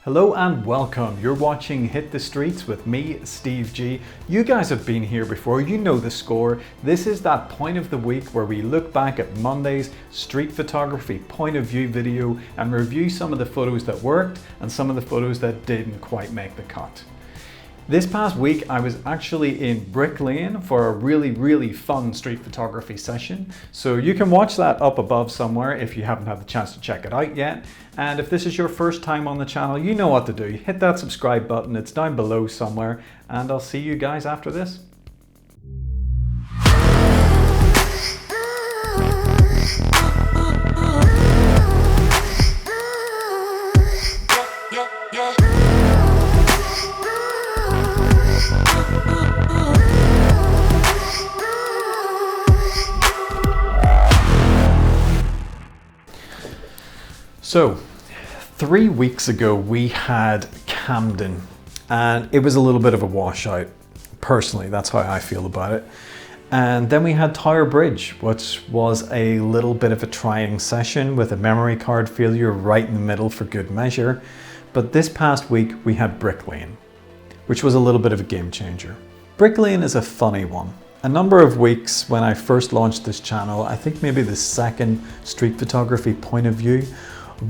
Hello and welcome. You're watching Hit the Streets with me, Steve G. You guys have been here before, you know the score. This is that point of the week where we look back at Monday's Street Photography point of view video and review some of the photos that worked and some of the photos that didn't quite make the cut. This past week, I was actually in Brick Lane for a really fun street photography session. So you can watch that up above somewhere if you haven't had the chance to check it out yet. And if this is your first time on the channel, you know what to do. Hit that subscribe button, it's down below somewhere, and I'll see you guys after this. So, 3 weeks ago we had Camden and it was a little bit of a washout. Personally, that's how I feel about it. And then we had Tower Bridge, which was a little bit of a trying session with a memory card failure right in the middle for good measure. But this past week we had Brick Lane, which was a little bit of a game changer. Brick Lane is a funny one. A number of weeks when I first launched this channel, I think maybe the second street photography point of view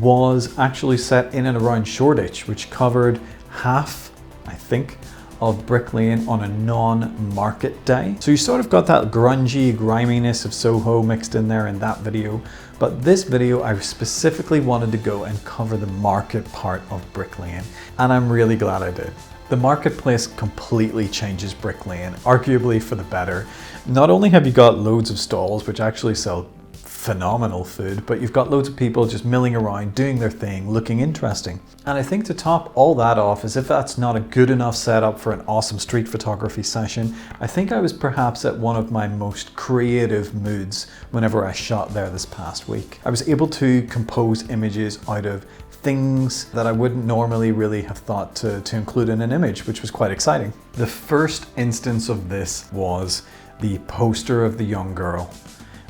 was actually set in and around Shoreditch, which covered half, I think, of Brick Lane on a non-market day. So you sort of got that grungy griminess of Soho mixed in there in that video. But this video, I specifically wanted to go and cover the market part of Brick Lane. And I'm really glad I did. The marketplace completely changes Brick Lane, arguably for the better. Not only have you got loads of stalls which actually sell phenomenal food, but you've got loads of people just milling around, doing their thing, looking interesting. And I think to top all that off, as if that's not a good enough setup for an awesome street photography session, I think I was perhaps at one of my most creative moods whenever I shot there this past week. I was able to compose images out of things that I wouldn't normally really have thought to include in an image, which was quite exciting. The first instance of this was the poster of the young girl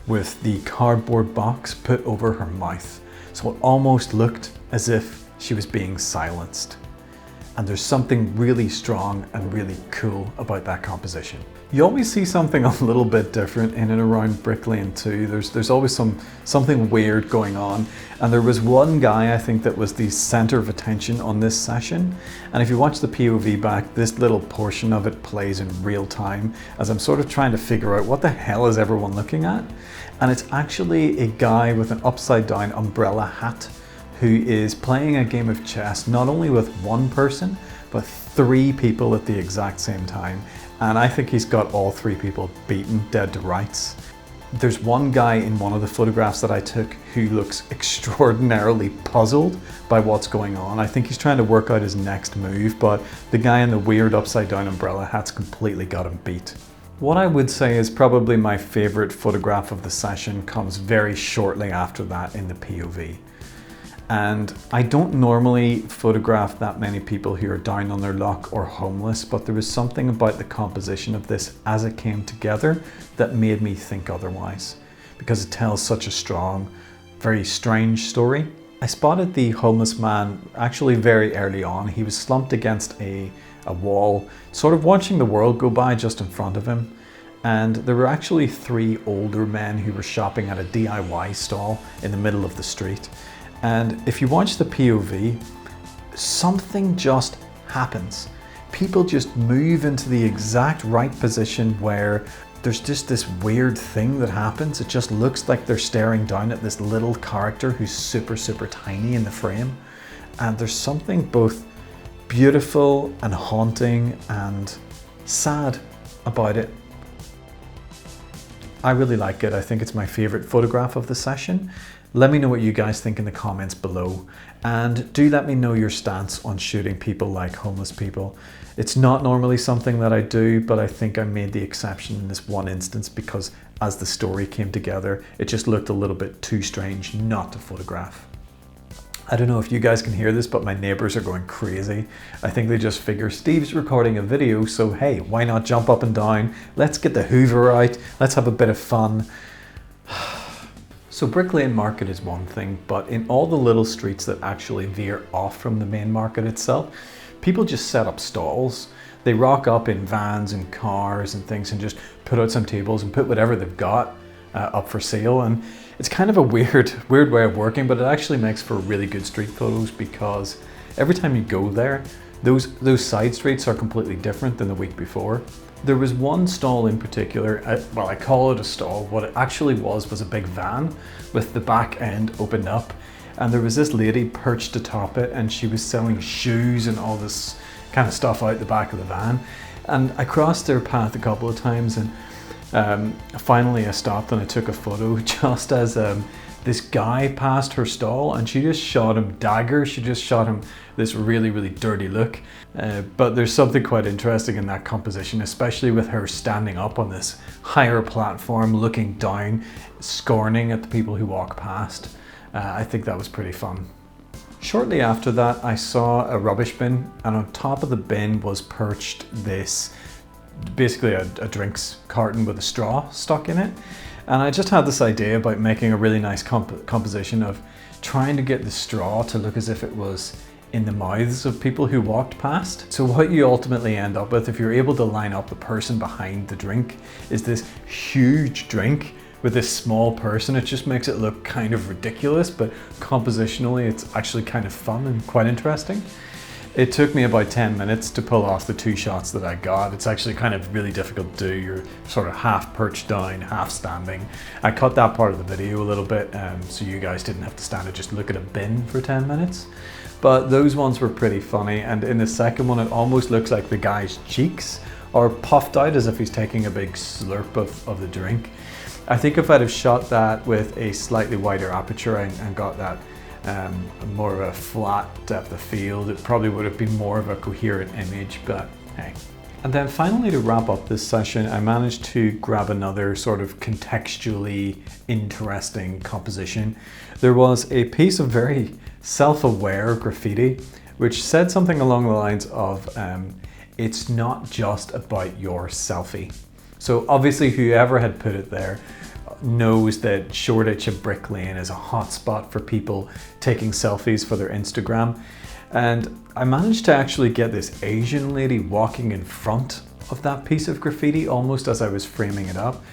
with the cardboard box put over her mouth. So it almost looked as if she was being silenced. And there's something really strong and really cool about that composition. You always see something a little bit different in and around Brick Lane too. There's always something weird going on. And there was one guy, I think, that was the center of attention on this session. And if you watch the POV back, this little portion of it plays in real time as I'm sort of trying to figure out what the hell is everyone looking at. And it's actually a guy with an upside down umbrella hat who is playing a game of chess, not only with one person, but 3 people at the exact same time. And I think he's got all 3 people beaten dead to rights. There's one guy in one of the photographs that I took who looks extraordinarily puzzled by what's going on. I think he's trying to work out his next move, but the guy in the weird upside down umbrella hat's completely got him beat. What I would say is probably my favorite photograph of the session comes very shortly after that in the POV. And I don't normally photograph that many people who are down on their luck or homeless, but there was something about the composition of this as it came together that made me think otherwise, because it tells such a strong, very strange story. I spotted the homeless man actually very early on. He was slumped against a wall, sort of watching the world go by just in front of him. And there were actually 3 older men who were shopping at a DIY stall in the middle of the street. And if you watch the POV, something just happens. People just move into the exact right position where there's just this weird thing that happens. It just looks like they're staring down at this little character who's super tiny in the frame. And there's something both beautiful and haunting and sad about it. I really like it. I think it's my favorite photograph of the session. Let me know what you guys think in the comments below, and do let me know your stance on shooting people like homeless people. It's not normally something that I do, but I think I made the exception in this one instance because as the story came together, it just looked a little bit too strange not to photograph. I don't know if you guys can hear this, but my neighbors are going crazy. I think they just figure Steve's recording a video, so hey, why not jump up and down? Let's get the Hoover out. Let's have a bit of fun. So Brick Lane Market is one thing, but in all the little streets that actually veer off from the main market itself, people just set up stalls. They rock up in vans and cars and things and just put out some tables and put whatever they've got up for sale. And it's kind of a weird way of working, but it actually makes for really good street photos, because every time you go there, those side streets are completely different than the week before. There was one stall in particular, well, I call it a stall. What it actually was a big van with the back end opened up, and there was this lady perched atop it, and she was selling shoes and all this kind of stuff out the back of the van. And I crossed their path a couple of times, and finally I stopped and I took a photo just as this guy passed her stall, and she just shot him daggers. She just shot him this really dirty look. But there's something quite interesting in that composition, especially with her standing up on this higher platform, looking down, scorning at the people who walk past. I think that was pretty fun. Shortly after that, I saw a rubbish bin, and on top of the bin was perched this, basically a drinks carton with a straw stuck in it. And I just had this idea about making a really nice composition of trying to get the straw to look as if it was in the mouths of people who walked past. So what you ultimately end up with, if you're able to line up the person behind the drink, is this huge drink with this small person. It just makes it look kind of ridiculous, but compositionally it's actually kind of fun and quite interesting. It took me about 10 minutes to pull off the 2 shots that I got. It's actually kind of really difficult to do. You're sort of half perched down, half standing. I cut that part of the video a little bit so you guys didn't have to stand and just look at a bin for 10 minutes. But those ones were pretty funny. And in the second one, it almost looks like the guy's cheeks are puffed out as if he's taking a big slurp of the drink. I think if I'd have shot that with a slightly wider aperture and got that more of a flat depth of field, it probably would have been more of a coherent image, but hey. And then finally, to wrap up this session, I managed to grab another sort of contextually interesting composition. There was a piece of very self-aware graffiti which said something along the lines of it's not just about your selfie. So obviously whoever had put it there knows that Shoreditch and Brick Lane is a hotspot for people taking selfies for their Instagram. And I managed to actually get this Asian lady walking in front of that piece of graffiti almost as I was framing it up.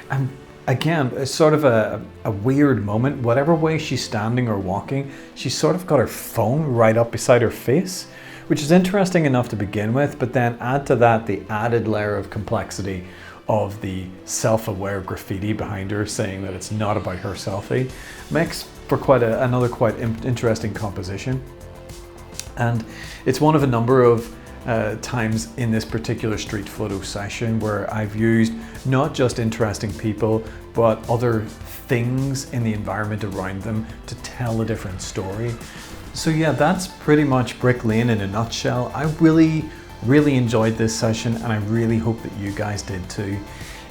And again, it's sort of a weird moment. Whatever way she's standing or walking, she's sort of got her phone right up beside her face, which is interesting enough to begin with, but then add to that the added layer of complexity of the self-aware graffiti behind her saying that it's not about her selfie, makes for another quite interesting composition. And it's one of a number of times in this particular street photo session where I've used not just interesting people, but other things in the environment around them to tell a different story. So yeah, that's pretty much Brick Lane in a nutshell. I really enjoyed this session, and I really hope that you guys did too.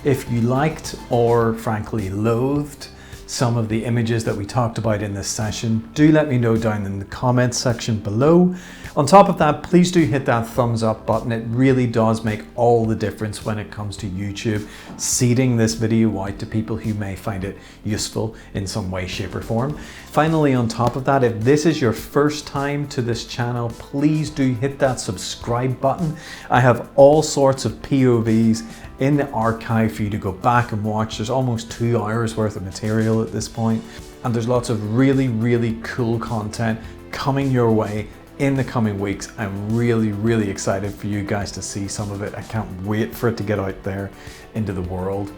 If you liked or frankly loathed some of the images that we talked about in this session, do let me know down in the comments section below. On top of that, please do hit that thumbs up button. It really does make all the difference when it comes to YouTube seeding this video out to people who may find it useful in some way, shape or form. Finally, on top of that, if this is your first time to this channel, please do hit that subscribe button. I have all sorts of POVs in the archive for you to go back and watch. There's almost 2 hours worth of material at this point, and there's lots of really cool content coming your way in the coming weeks. I'm really excited for you guys to see some of it. I can't wait for it to get out there into the world.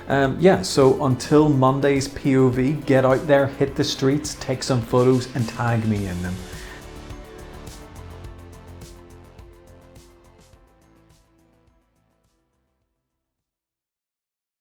Yeah, so until Monday's POV, get out there, hit the streets, take some photos and tag me in them.